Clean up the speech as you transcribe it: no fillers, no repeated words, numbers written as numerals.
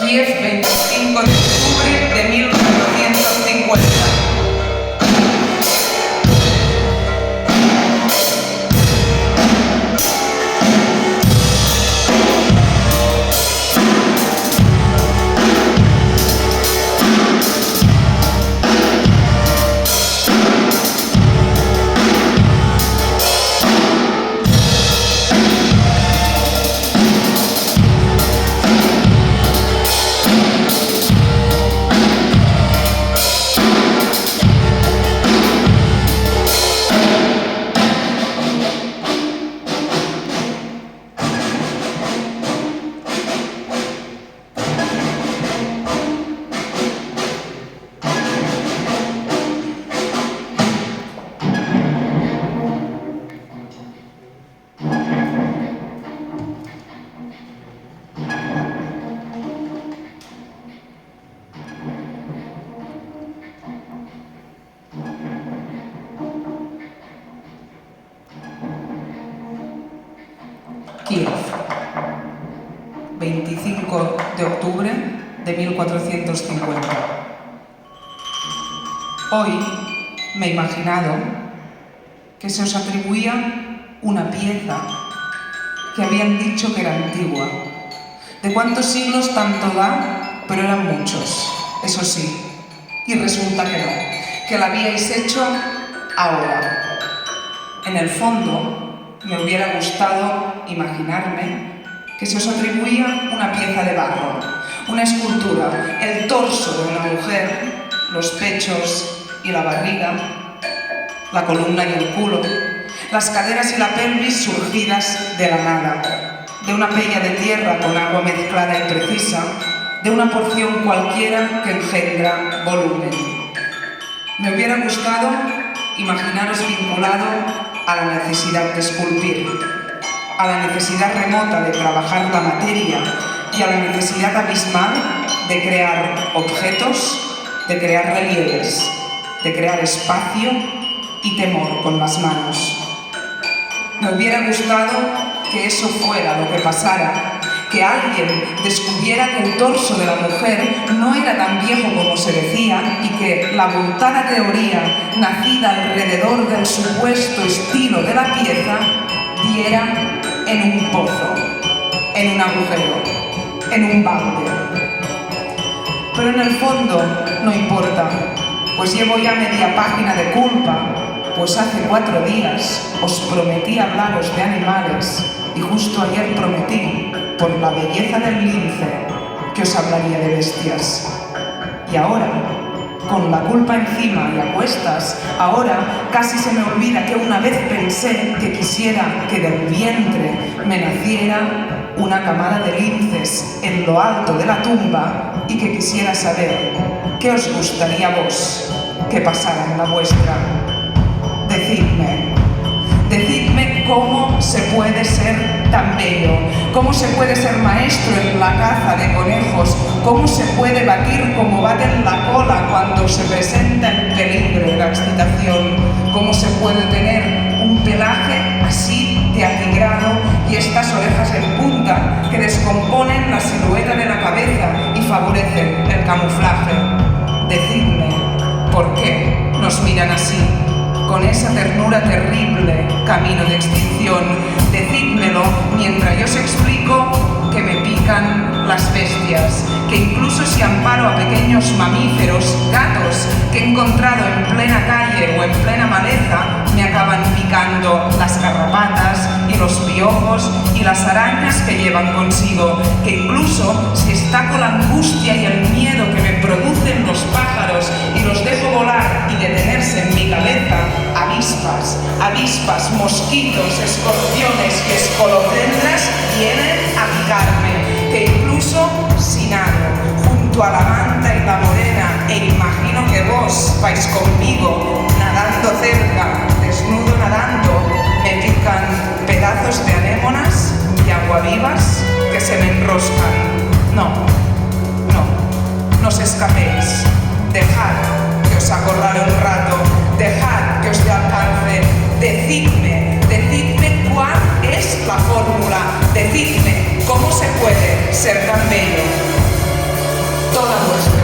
Kiev, 25 de octubre de 1450. Kiev, 25 de octubre de 1450. Hoy me he imaginado que se os atribuía una pieza que habían dicho que era antigua. ¿De cuántos siglos tanto da? Pero eran muchos, eso sí. Y resulta que no, que la habíais hecho ahora. En el fondo, me hubiera gustado imaginarme que se os atribuía una pieza de barro, una escultura, el torso de una mujer, los pechos y la barriga, la columna y el culo, las caderas y la pelvis surgidas de la nada, de una peña de tierra con agua mezclada y precisa, de una porción cualquiera que engendra volumen. Me hubiera gustado imaginaros vinculado a la necesidad de esculpir, a la necesidad remota de trabajar la materia y a la necesidad abismal de crear objetos, de crear relieves, de crear espacio y temor con las manos. Me hubiera gustado que eso fuera lo que pasara, que alguien descubriera que el torso de la mujer no era tan viejo como se decía y que la abultada teoría, nacida alrededor del supuesto estilo de la pieza, diera en un pozo, en un agujero, en un balde. Pero en el fondo no importa, pues llevo ya media página de culpa, pues hace 4 días os prometí hablaros de animales y justo ayer prometí, por la belleza del lince, que os hablaría de bestias. Y ahora, con la culpa encima y a cuestas, ahora casi se me olvida que una vez pensé que quisiera que del vientre me naciera una camada de linces en lo alto de la tumba y que quisiera saber qué os gustaría a vos que pasara en la vuestra. Decidme cómo se puede ser tan bello, cómo se puede ser maestro en la caza de conejos, cómo se puede batir como baten la cola cuando se presenta el peligro de la excitación, cómo se puede tener un pelaje así de atigrado y estas orejas en punta que descomponen la silueta de la cabeza y favorecen el camuflaje. Decidme por qué nos miran así, con esa ternura terrible, camino de extinción. Decídmelo mientras yo os explico que me pican las bestias, que incluso si amparo a pequeños mamíferos, gatos, que he encontrado en plena calle o en plena maleza, me acaban picando las garrapatas y los piojos y las arañas que llevan consigo, que incluso si estaco la angustia y el miedo que me producen los pájaros y los dejo volar y detenerse en mi cabeza, avispas, mosquitos, escorpiones y escolopendras vienen a picarme, que incluso si nado junto a la manta y la morena e imagino que vos vais conmigo nadando cerca, desnudo nadando, me pican pedazos de anémonas y aguavivas que se me enroscan. No os escapéis, dejad que os acorrale un rato, dejad que os dé alcance, decidme cuál es la fórmula, decidme cómo se puede ser tan bello. toda vuestra.